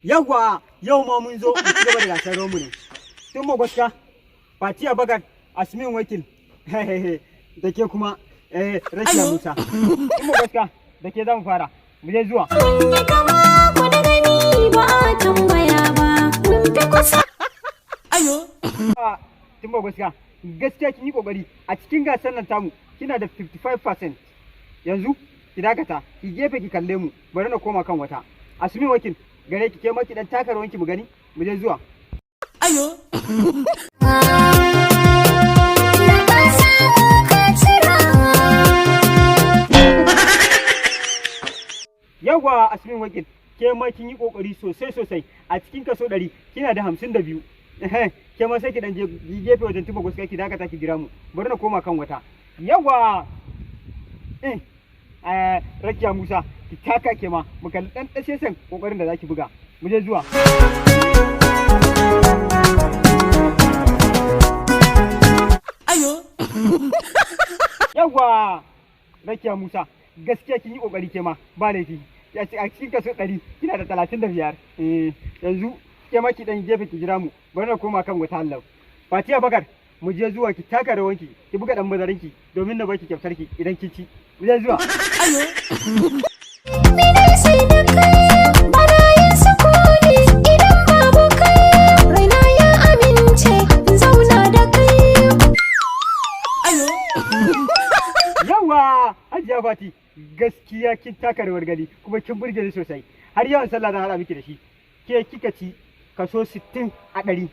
Yawwa yau ma mun zo mu ci gaba da gasar romu ne. Tun magwaska, Fatiya Bagar, Asmin Wakil, da ke kuma Rashiya Musa. Tun magwaska da ke za mu fara, mu je zuwa. Mun yi kama ku da gani ba a tambaya ba, mun fi kusa. Ayo. Tun magwaska, gaskiya kin yi kokari a cikin gasar nan tamu kina da 55%. Yanzu ki dakata, ki gefe ki kalle mu, bari na koma kan wata. Asmin Wakil, gare ki ke maki dan taka rawanki mu gani, mu je zuwa. Ayo. Yawwa Asmin Wakil, ke ma kin yi kokari sosai a cikin kaso 100 kina da 52. Ke ma sai ki dan je gefe wajen tuba gaskiya ki dakata ki jira mu, bari na koma kan wata. Yawwa Rakiya Musa, ki taka ke ma mu kalli dan dashe san kokarin da zaki buga, mu je zuwa. Ayo. Yawwa Rakiya Musa, gaskiya kin yi kokari ke ma ba laifi. A cikin kaso 100 kina da 35. Yanzu ke ma ki dan gefe ki jira mu, bari na koma kan wata Allah. Fatiya Bakar, mu je zuwa ki taka rawanki, ki buga dan mazarinki domin na baki kyautar ki idan kin ci. Mu je zuwa. Ayo. Ni dai sai da kai, bana yin sukuni idan babu kai. Raina ya amince, in zauna da kai. Ayo. Yawa Hajiya Fati, gaskiya kin taka rawar gani kuma kin burge ni sosai. Har yawan sallah zan hada miki da shi. Ke kika ci kaso 60 a 100.